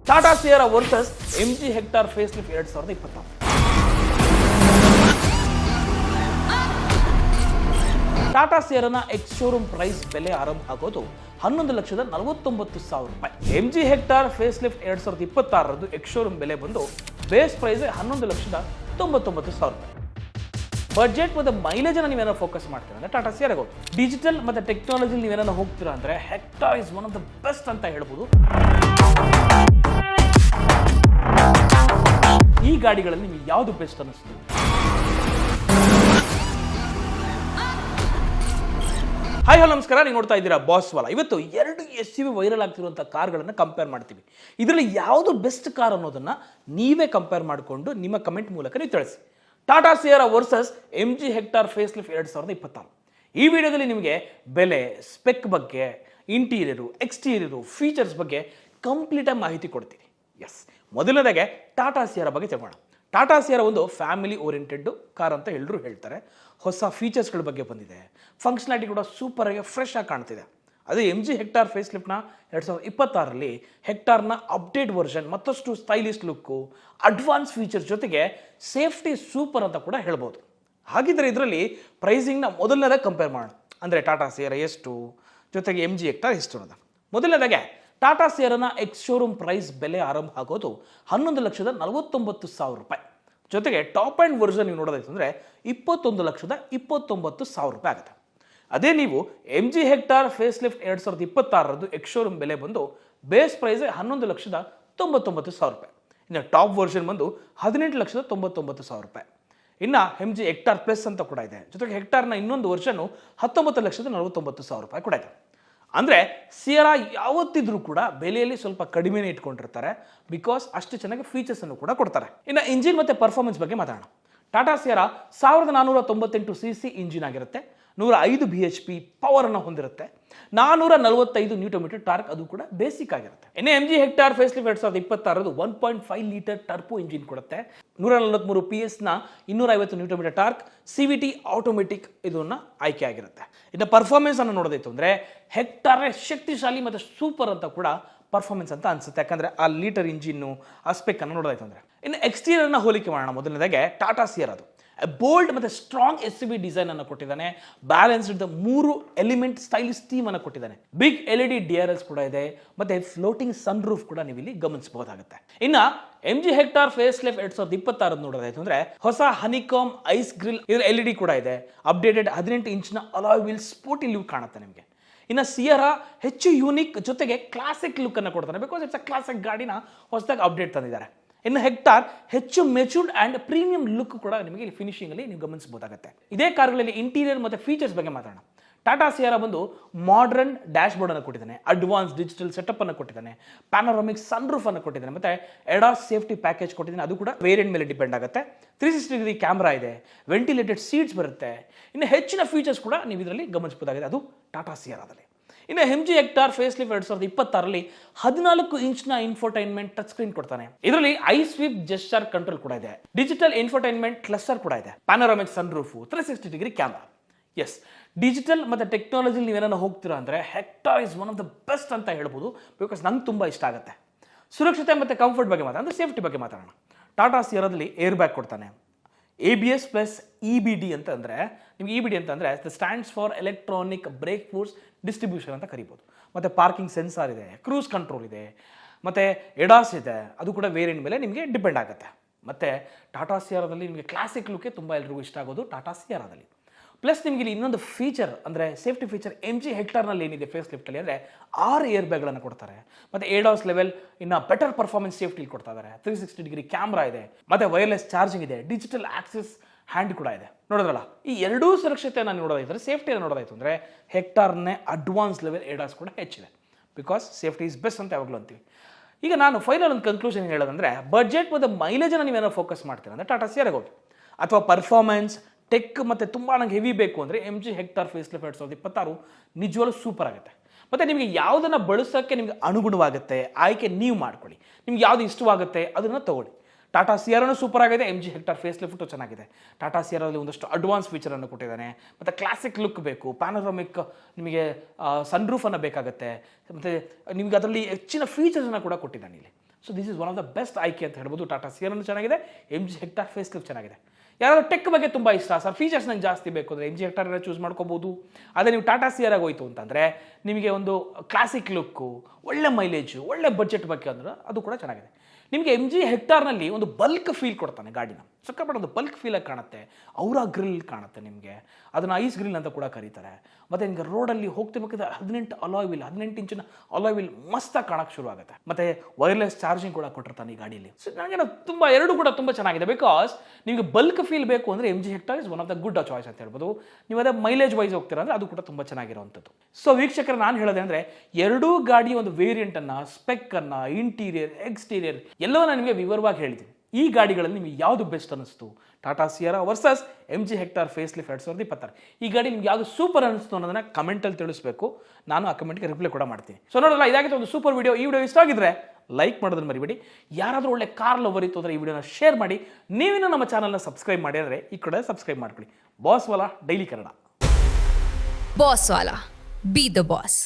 Tata Sierra versus MG Hector facelift 2026. Tata ಸಿಯರಾನ ex showroom price ಬೆಲೆ ಆರಂಭ ಆಗೋದು 11,49,000 ರೂಪಾಯಿ. MG Hector facelift 2026 ex showroom ಬೆಲೆ ಬಂದು ಬೇಸ್ ಪ್ರೈಸ್ 11,99,000 ರೂಪಾಯಿ. ಬಜೆಟ್ ಮತ್ತು ಮೈಲೇಜ್ ನೀವೇನೋ ಫೋಕಸ್ ಮಾಡ್ತೀರಾ ಅಂದ್ರೆ ಟಾಟಾ ಸಿಯರಾಗೆ ಹೋಗಿ. ಡಿಜಿಟಲ್ ಮತ್ತು ಟೆಕ್ನಾಲಜಿ ನೀವೇನೋ ಹೋಗ್ತೀರಾ ಅಂದ್ರೆ Hector is one of the best ಅಂತ ಹೇಳ್ಬೋದು. ಈ ಗಾಡಿಗಳಲ್ಲಿ ನಿಮಗೆ ಯಾವುದು ಬೆಸ್ಟ್ ಅನ್ನಿಸ್ತು? ಹಾಯ್ ಹಲೋ ನಮಸ್ಕಾರ, ನೀವು ನೋಡ್ತಾ ಇದ್ದೀರಾ ಬಾಸ್ ವಾಲಾ. ಇವತ್ತು ಎರಡು SUV ವೈರಲ್ ಆಗ್ತಿರುವಂಥ ಕಾರ್ಗಳನ್ನು ಕಂಪೇರ್ ಮಾಡ್ತೀವಿ. ಇದರಲ್ಲಿ ಯಾವುದು ಬೆಸ್ಟ್ ಕಾರ್ ಅನ್ನೋದನ್ನ ನೀವೇ ಕಂಪೇರ್ ಮಾಡಿಕೊಂಡು ನಿಮ್ಮ ಕಮೆಂಟ್ ಮೂಲಕ ನೀವು ತಿಳಿಸಿ. Tata Sierra versus MG Hector facelift 2026. ಈ ವಿಡಿಯೋದಲ್ಲಿ ನಿಮಗೆ ಬೆಲೆ, ಸ್ಪೆಕ್ ಬಗ್ಗೆ, ಇಂಟೀರಿಯರು, ಎಕ್ಸ್ಟೀರಿಯರು, ಫೀಚರ್ಸ್ ಬಗ್ಗೆ ಕಂಪ್ಲೀಟಾಗಿ ಮಾಹಿತಿ ಕೊಡ್ತೀನಿ. ಎಸ್, ಮೊದಲನೇದಾಗೆ ಟಾಟಾ ಸಿಯರಾ ಬಗ್ಗೆ ತಗೋಣ. ಟಾಟಾ ಸಿಯರಾ ಒಂದು ಫ್ಯಾಮಿಲಿ ಓರಿಯೆಂಟೆಡ್ ಕಾರ್ ಅಂತ ಎಲ್ಲರೂ ಹೇಳ್ತಾರೆ. ಹೊಸ ಫೀಚರ್ಸ್ಗಳ ಬಗ್ಗೆ ಬಂದಿದೆ, ಫಂಕ್ಷನಾಲಿಟಿ ಕೂಡ ಸೂಪರ್ ಆಗಿ ಫ್ರೆಶ್ ಆಗಿ ಕಾಣ್ತಿದೆ. ಅದೇ MG Hector face ಲಿಫ್ಟ್ನ 2026ರಲ್ಲಿ ಹೆಕ್ಟಾರ್ನ update version ಮತ್ತಷ್ಟು ಸ್ಟೈಲಿಶ್ ಲುಕ್ಕು, ಅಡ್ವಾನ್ಸ್ ಫೀಚರ್ಸ್ ಜೊತೆಗೆ ಸೇಫ್ಟಿ ಸೂಪರ್ ಅಂತ ಕೂಡ ಹೇಳ್ಬೋದು. ಹಾಗಿದ್ರೆ ಇದರಲ್ಲಿ ಪ್ರೈಸಿಂಗ್ನ ಮೊದಲನೇದಾಗಿ ಕಂಪೇರ್ ಮಾಡೋಣ. ಅಂದರೆ ಟಾಟಾ ಸಿಯರಾ ಎಷ್ಟು, ಜೊತೆಗೆ MG ಹೆಕ್ಟಾರ್ ಎಷ್ಟು ಅನ್ನೋದು. ಮೊದಲನೇದಾಗೆ ಟಾಟಾ ಸಿಯರಾನ ಎಕ್ಸ್ ಶೋರೂಮ್ ಪ್ರೈಸ್ ಬೆಲೆ ಆರಂಭ ಆಗೋದು 11,49,000 ರೂಪಾಯಿ. ಜೊತೆಗೆ ಟಾಪ್ ಆ್ಯಂಡ್ ವರ್ಷನ್ ನೀವು ನೋಡೋದಾಯ್ತು ಅಂದರೆ 21,29,000 ರೂಪಾಯಿ ಆಗುತ್ತೆ. ಅದೇ ನೀವು MG Hector facelift 2026 ex showroom ಬೆಲೆ ಬಂದು ಬೇಸ್ ಪ್ರೈಸ್ 11,99,000 ರೂಪಾಯಿ. ಇನ್ನು ಟಾಪ್ ವರ್ಷನ್ ಬಂದು 18,99,000 ರೂಪಾಯಿ. ಇನ್ನು MG ಹೆಕ್ಟಾರ್ ಪ್ಲಸ್ ಅಂತ ಕೂಡ ಇದೆ. ಜೊತೆಗೆ ಹೆಕ್ಟಾರ್ನ ಇನ್ನೊಂದು ವರ್ಷನು 19,49,000 ರೂಪಾಯಿ ಕೂಡ ಇದೆ. ಅಂದರೆ ಸಿಯರಾ ಯಾವತ್ತಿದ್ರೂ ಕೂಡ ಬೆಲೆಯಲ್ಲಿ ಸ್ವಲ್ಪ ಕಡಿಮೆನೇ ಇಟ್ಕೊಂಡಿರ್ತಾರೆ, ಬಿಕಾಸ್ ಅಷ್ಟು ಚೆನ್ನಾಗಿ ಫೀಚರ್ಸನ್ನು ಕೂಡ ಕೊಡ್ತಾರೆ. ಇನ್ನು ಇಂಜಿನ್ ಮತ್ತು ಪರ್ಫಾರ್ಮೆನ್ಸ್ ಬಗ್ಗೆ ಮಾತಾಡೋಣ. ಟಾಟಾ ಸಿಯರಾ 1498 cc ಇಂಜಿನ್ ಆಗಿರುತ್ತೆ, 105 bhp ಪವರನ್ನು ಹೊಂದಿರುತ್ತೆ, 445 Nm ಟಾರ್ಕ್, ಅದು ಕೂಡ ಬೇಸಿಕ್ ಆಗಿರುತ್ತೆ. ಇನ್ನು MG Hector facelift 2026 1.5 litre turbo engine ಕೊಡುತ್ತೆ, 143 PS ನ 250 Nm ಟಾರ್ಕ್, CVT ಆಟೋಮೆಟಿಕ್ ಇದನ್ನ ಆಯ್ಕೆ ಆಗಿರುತ್ತೆ. ಇನ್ನು ಪರ್ಫಾರ್ಮೆನ್ಸ್ ಅನ್ನು ನೋಡೋದಾಯ್ತು ಅಂದ್ರೆ ಹೆಕ್ಟಾರ್ ಶಕ್ತಿಶಾಲಿ ಮತ್ತು ಸೂಪರ್ ಅಂತ ಕೂಡ ಪರ್ಫಾರ್ಮೆನ್ಸ್ ಅಂತ ಅನ್ಸುತ್ತೆ, ಯಾಕಂದ್ರೆ ಆ ಲೀಟರ್ ಇಂಜಿನ್ನು, ಆ ಸ್ಪೆಕ್ ಅನ್ನು ನೋಡೋದಾಯ್ತು ಅಂದ್ರೆ. ಇನ್ನು ಎಕ್ಸ್ಟೀರಿಯರ್ನ ಹೋಲಿಕೆ ಮಾಡೋಣ. ಮೊದಲನೇದಾಗೆ ಟಾಟಾ ಸಿಯರಾದು ಬೋಲ್ಡ್ ಮತ್ತು ಸ್ಟ್ರಾಂಗ್ SUV ಡಿಸೈನ್ ಅನ್ನು ಕೊಟ್ಟಿದ್ದಾನೆ. ಬ್ಯಾಲೆನ್ಸ್ಡ್ 3 ಎಲಿಮೆಂಟ್ ಸ್ಟೈಲಿಶ್ ಥೀಮ್ ಅನ್ನು ಕೊಟ್ಟಿದ್ದಾನೆ. ಬಿಗ್ LED DRS ಕೂಡ ಇದೆ, ಮತ್ತೆ ಫ್ಲೋಟಿಂಗ್ ಸನ್ ರೂಫ್ ಕೂಡ ನೀವು ಇಲ್ಲಿ ಗಮನಿಸಬಹುದಾಗುತ್ತೆ. ಇನ್ನು MG ಹೆಕ್ಟಾರ್ ಫೇಸ್ ಲಿಫ್ಟ್ 2026 ನೋಡೋದಾಯ್ತು ಅಂದ್ರೆ ಹೊಸ ಹನಿಕಾಮ್ ಐಸ್ ಗ್ರಿಲ್, ಇದರ LED ಕೂಡ ಇದೆ. ಅಪ್ಡೇಟೆಡ್ 18 ಇಂಚಿನ ಅಲಾಯ್ ವೀಲ್ ಸ್ಪೋರ್ಟಿ ಲುಕ್ ಕಾಣುತ್ತೆ ನಿಮಗೆ. ಇನ್ನು ಸಿಯರಾ ಹೆಚ್ಚು ಯೂನಿಕ್ ಜೊತೆಗೆ ಕ್ಲಾಸಿಕ್ ಲುಕ್ ಅನ್ನು ಕೊಡ್ತಾನೆ, ಬಿಕಾಸ್ ಇಟ್ಸ್ ಅ ಕ್ಲಾಸಿಕ್ ಗಾಡಿನ ಹೊಸದಾಗಿ ಅಪ್ಡೇಟ್ ತಂದಿದ್ದಾರೆ. ಇನ್ನು ಹೆಕ್ಟಾರ್ ಹೆಚ್ಚು ಮೆಚೂರ್ಡ್ ಆ್ಯಂಡ್ ಪ್ರೀಮಿಯಂ ಲುಕ್ ಕೂಡ ನಿಮಗೆ ಫಿನಿಶಿಂಗ್ ಅಲ್ಲಿ ನೀವು ಗಮನಿಸಬಹುದಾಗುತ್ತೆ. ಇದೇ ಕಾರುಗಳಲ್ಲಿ ಇಂಟೀರಿಯರ್ ಮತ್ತು ಫೀಚರ್ಸ್ ಬಗ್ಗೆ ಮಾತಾಡೋಣ. ಟಾಟಾ ಸಿಯರಾ ಬಂದು ಮಾಡರ್ನ್ ಡ್ಯಾಶ್ ಬೋರ್ಡ್ ಅನ್ನು ಕೊಟ್ಟಿದ್ದಾನೆ, ಅಡ್ವಾನ್ಸ್ ಡಿಜಿಟಲ್ ಸೆಟಪ್ ಅನ್ನು ಕೊಟ್ಟಿದ್ದಾನೆ, ಪ್ಯಾನೋರಾಮಿಕ್ ಸನ್ ರೂಫ್ ಅನ್ನು ಕೊಟ್ಟಿದ್ದಾನೆ, ಮತ್ತೆ ಎಡಾಸ್ ಸೇಫ್ಟಿ ಪ್ಯಾಕೇಜ್ ಕೊಟ್ಟಿದ್ದಾನೆ. ಅದು ಕೂಡ ವೇರಿಯಂಟ್ ಮೇಲೆ ಡಿಪೆಂಡ್ ಆಗುತ್ತೆ. 360 ಡಿಗ್ರಿ ಕ್ಯಾಮ್ರಾ ಇದೆ, ವೆಂಟಿಲೇಟೆಡ್ ಸೀಟ್ಸ್ ಬರುತ್ತೆ. ಇನ್ನು ಹೆಚ್ಚಿನ ಫೀಚರ್ಸ್ ಕೂಡ ನೀವು ಇದರಲ್ಲಿ ಗಮನಿಸಬಹುದಾಗಿದೆ, ಅದು ಟಾಟಾ ಸಿಯರಾದಲ್ಲಿ. ಇನ್ನು MG ಹೆಕ್ಟಾರ್ ಫೇಸ್ ಲಿಫ್ಟ್ 2026ರಲ್ಲಿ 14 ಇಂಚ್ನ ಇನ್ಫೋಟೈನ್ಮೆಂಟ್ ಟಚ್ ಸ್ಕ್ರೀನ್ ಕೊಡ್ತಾನೆ. ಇದರಲ್ಲಿ ಐ ಸ್ವೀಪ್ ಜೆಸ್ಚರ್ ಕಂಟ್ರೋಲ್ ಕೂಡ ಇದೆ, ಡಿಜಿಟಲ್ ಇನ್ಫೋಟೈನ್ಮೆಂಟ್ ಕ್ಲಸ್ಟರ್ ಕೂಡ ಇದೆ, panoramic sunroof, 360 degree camera. Yes, digital ಮತ್ತು ಟೆಕ್ನಾಲಜಿ ನೀವೇನೋ ಹೋಗ್ತೀರಾ ಅಂದರೆ Hector is one of the best ಅಂತ ಹೇಳ್ಬೋದು, ಬಿಕಾಸ್ ನಂಗೆ ತುಂಬ ಇಷ್ಟ ಆಗುತ್ತೆ. ಸುರಕ್ಷತೆ ಮತ್ತು ಕಂಫರ್ಟ್ ಬಗ್ಗೆ ಮಾತಾಡೋಣ, ಅಂದರೆ ಸೇಫ್ಟಿ ಬಗ್ಗೆ ಮಾತಾಡೋಣ. ಟಾಟಾ ಸಿಯರಾದಲ್ಲಿ ಏರ್ ಬ್ಯಾಗ್ ಕೊಡ್ತಾನೆ, ABS ಪ್ಲಸ್ EBD ಅಂತ ಅಂದರೆ, ನಿಮ್ಗೆ EBD ಅಂತಂದರೆ stands for electronic brake force distribution ಅಂತ ಕರಿಬೋದು. ಮತ್ತು ಪಾರ್ಕಿಂಗ್ ಸೆನ್ಸಾರ್ ಇದೆ, ಕ್ರೂಸ್ ಕಂಟ್ರೋಲ್ ಇದೆ, ಮತ್ತು ಎಡಾಸ್ ಇದೆ, ಅದು ಕೂಡ ವೇರಿಯಂಟ್ ಮೇಲೆ ನಿಮಗೆ ಡಿಪೆಂಡ್ ಆಗುತ್ತೆ. ಮತ್ತು ಟಾಟಾ ಸಿಯರಾದಲ್ಲಿ ನಿಮಗೆ ಕ್ಲಾಸಿಕ್ ಲುಕ್ಕೆ ತುಂಬ ಎಲ್ರಿಗೂ ಇಷ್ಟ ಆಗೋದು ಟಾಟಾ ಸಿಯರಾದಲ್ಲಿ. ಪ್ಲಸ್ ನಿಮಗೆ ಇಲ್ಲಿ ಇನ್ನೊಂದು ಫೀಚರ್ ಅಂದರೆ ಸೇಫ್ಟಿ ಫೀಚರ್ MG ಹೆಕ್ಟಾರ್ನಲ್ಲಿ ಏನಿದೆ ಫೇಸ್ ಲಿಫ್ಟಲ್ಲಿ ಅಂದರೆ 6 ಏರ್ ಬ್ಯಾಗ್ಗಳನ್ನು ಕೊಡ್ತಾರೆ, ಮತ್ತು ಎಡಾಸ್ ಲೆವೆಲ್ ಇನ್ನು ಬೆಟರ್ ಪರ್ಫಾರ್ಮೆನ್ಸ್ ಸೇಫ್ಟಿ ಕೊಡ್ತಾ ಇದ್ದಾರೆ. 360 ಡಿಗ್ರಿ ಕ್ಯಾಮ್ರಾ ಇದೆ, ಮತ್ತು ವೈರ್ಲೆಸ್ ಚಾರ್ಜಿಂಗ್ ಇದೆ, ಡಿಜಿಟಲ್ ಆಕ್ಸೆಸ್ ಹ್ಯಾಂಡ್ ಕೂಡ ಇದೆ. ನೋಡೋದ್ರಲ್ಲ, ಈ ಎರಡೂ ಸುರಕ್ಷತೆಯನ್ನು ನೋಡೋದಾಯ್ತು, ಸೇಫ್ಟಿಯನ್ನು ನೋಡೋದಾಯ್ತು ಅಂದರೆ ಹೆಕ್ಟಾರ್ನೇ ಅಡ್ವಾನ್ಸ್ ಲೆವೆಲ್ ಎಡಾಸ್ ಕೂಡ ಹೆಚ್ಚಿದೆ, ಬಿಕಾಸ್ ಸೇಫ್ಟಿ ಇಸ್ ಬೆಸ್ಟ್ ಅಂತ ಯಾವಾಗಲೂ ಅಂತೀವಿ. ಈಗ ನಾನು ಫೈನಲ್ ಒಂದು ಕನ್ಕ್ಲೂಷನ್ ಹೇಳೋದಂದರೆ ಬಜೆಟ್ ಮತ್ತು ಮೈಲೇಜನ್ನು ನೀವೇನೋ ಫೋಕಸ್ ಮಾಡ್ತೀರ ಅಂದರೆ ಟಾಟಾ ಸಿಯರಾಗೆ ಹೋಗಿ, ಅಥವಾ ಪರ್ಫಾರ್ಮೆನ್ಸ್ ಟೆಕ್ ಮತ್ತು ತುಂಬ ನಂಗೆ ಹೆವಿ ಬೇಕು ಅಂದರೆ MG ಹೆಕ್ಟಾರ್ ಫೇಸ್ ಲಿಫ್ಟ್ 2026 ನಿಜವಾಗ್ಲೂ ಸೂಪರ್ ಆಗುತ್ತೆ. ಮತ್ತು ನಿಮಗೆ ಯಾವುದನ್ನು ಬಳಸೋಕ್ಕೆ ನಿಮಗೆ ಅನುಗುಣವಾಗುತ್ತೆ ಆಯ್ಕೆ ನೀವು ಮಾಡ್ಕೊಳ್ಳಿ. ನಿಮ್ಗೆ ಯಾವುದು ಇಷ್ಟವಾಗುತ್ತೆ ಅದನ್ನು ತೊಗೊಳ್ಳಿ. ಟಾಟಾ ಸಿಯರಾನು ಸೂಪರ್ ಆಗಿದೆ, MG ಹೆಕ್ಟಾರ್ ಫೇಸ್ ಲಿಫ್ಟು ಚೆನ್ನಾಗಿದೆ. ಟಾಟಾ ಸಿಯರಾದಲ್ಲಿ ಒಂದಷ್ಟು ಅಡ್ವಾನ್ಸ್ ಫೀಚರನ್ನು ಕೊಟ್ಟಿದ್ದಾನೆ, ಮತ್ತು ಕ್ಲಾಸಿಕ್ ಲುಕ್ ಬೇಕು, ಪ್ಯಾನೋರಾಮಿಕ್ ನಿಮಗೆ ಸನ್ ರೂಫನ್ನು ಬೇಕಾಗುತ್ತೆ, ಮತ್ತು ನಿಮಗೆ ಅದರಲ್ಲಿ ಹೆಚ್ಚಿನ ಫೀಚರ್ಸನ್ನು ಕೂಡ ಕೊಟ್ಟಿದ್ದಾನೆ ಇಲ್ಲಿ. So this is one of the best ಆಯ್ಕೆ ಅಂತ ಹೇಳ್ಬೋದು. ಟಾಟಾ ಸಿಯರನ್ನು ಚೆನ್ನಾಗಿದೆ, MG ಹೆಕ್ಟಾರ್ ಫೇಸ್ ಲಿಫ್ಟ್ ಚೆನ್ನಾಗಿದೆ. ಯಾರಾದ್ರೂ ಟೆಕ್ ಬಗ್ಗೆ ತುಂಬ ಇಷ್ಟ ಸರ್, ಫೀಚರ್ಸ್ ನಂಗೆ ಜಾಸ್ತಿ ಬೇಕು ಅಂದರೆ MG ಹೆಕ್ಟಾರ್ ಚೂಸ್ ಮಾಡ್ಕೋಬೋದು. ಅದೇ ನೀವು ಟಾಟಾ ಸಿಯರಾಗಿ ಹೋಯ್ತು ಅಂತಂದರೆ ನಿಮಗೆ ಒಂದು ಕ್ಲಾಸಿಕ್ ಲುಕ್ಕು, ಒಳ್ಳೆ ಮೈಲೇಜು, ಒಳ್ಳೆ ಬಡ್ಜೆಟ್ ಬಗ್ಗೆ ಅಂದ್ರೆ ಅದು ಕೂಡ ಚೆನ್ನಾಗಿದೆ. ನಿಮಗೆ MG ಹೆಕ್ಟಾರ್ನಲ್ಲಿ ಒಂದು ಬಲ್ಕ್ ಫೀಲ್ ಕೊಡ್ತಾನೆ ಗಾಡಿನ, ಸಕ್ಕಪಟ್ಟು ಒಂದು ಬಲ್ಕ್ ಫೀಲಾಗಿ ಕಾಣುತ್ತೆ. ಔರಾ ಗ್ರಿಲ್ ಕಾಣುತ್ತೆ ನಿಮಗೆ, ಅದನ್ನು ಐಸ್ ಗ್ರಿಲ್ ಅಂತ ಕೂಡ ಕರೀತಾರೆ. ಮತ್ತು ನಿಮಗೆ ರೋಡಲ್ಲಿ ಹೋಗ್ತಿರ್ಬೇಕಾದ್ರೆ 18 ಇಂಚಿನ ಅಲಾಯ್ ವೀಲ್ ಮಸ್ತಾಗಿ ಕಾಣಕ್ಕೆ ಶುರು ಆಗುತ್ತೆ. ಮತ್ತು ವೈರ್ಲೆಸ್ ಚಾರ್ಜಿಂಗ್ ಕೂಡ ಕೊಟ್ಟಿರ್ತಾನೆ ಈ ಗಾಡೀಲಿ. ಸೊ ನನಗೆ ತುಂಬ ಎರಡು ಕೂಡ ತುಂಬ ಚೆನ್ನಾಗಿದೆ. ಬಿಕಾಸ್ ನಿಮಗೆ ಬಲ್ಕ್ ಫೀಲ್ ಬೇಕು ಅಂದರೆ MG Hector is one of the good choice ಅಂತ ಹೇಳ್ಬೋದು. ನೀವು ಅದೇ ಮೈಲೇಜ್ ವೈಸ್ ಹೋಗ್ತೀರಾ ಅಂದರೆ ಅದು ಕೂಡ ತುಂಬ ಚೆನ್ನಾಗಿರುವಂಥದ್ದು. ಸೊ ವೀಕ್ಷಕರ, ನಾನು ಹೇಳೋದೆ ಅಂದರೆ ಎರಡೂ ಗಾಡಿಯ ಒಂದು ವೇರಿಯಂಟನ್ನು, ಸ್ಪೆಕ್ಕನ್ನು, ಇಂಟೀರಿಯರ್, ಎಕ್ಸ್ಟೀರಿಯರ್ ಎಲ್ಲವನ್ನ ನಿಮಗೆ ವಿವರವಾಗಿ ಹೇಳಿದ್ದೀನಿ. ಈ ಗಾಡಿಗಳಲ್ಲಿ ನಿಮಗೆ ಯಾವುದು ಬೆಸ್ಟ್ ಅನ್ನಿಸ್ತು? Tata Sierra versus MG Hector facelift 2026. ಈ ಗಾಡಿ ನಿಮ್ಗೆ ಯಾವುದು ಸೂಪರ್ ಅನ್ನಿಸ್ತು ಅನ್ನೋದನ್ನ ಕಮೆಂಟಲ್ಲಿ ತಿಳಿಸ್ಬೇಕು. ನಾನು ಆ ಕಮೆಂಟ್ಗೆ ರಿಪ್ಲೈ ಕೂಡ ಮಾಡ್ತೀನಿ. ಸೊ ನೋಡೋಲ್ಲ, ಇದಾಗಿತ್ತು ಒಂದು ಸೂಪರ್ ವಿಡಿಯೋ. ಈ ವಿಡಿಯೋ ಇಷ್ಟ ಆಗಿದ್ರೆ ಲೈಕ್ ಮಾಡೋದನ್ನ ಮರಿಬೇಡಿ. ಯಾರಾದರೂ ಒಳ್ಳೆ ಕಾರ್ ಲವರ್ ಇತ್ತು ಅಂದರೆ ಈ ವಿಡಿಯೋನ ಶೇರ್ ಮಾಡಿ. ನೀವಿನ್ನೂ ನಮ್ಮ ಚಾನಲ್ನ ಸಬ್ಸ್ಕ್ರೈಬ್ ಮಾಡಿದರೆ ಈ ಕಡೆ ಸಬ್ಸ್ಕ್ರೈಬ್ ಮಾಡ್ಕೊಳ್ಳಿ. Boss Vala daily Kannada. Boss Vala, B the boss.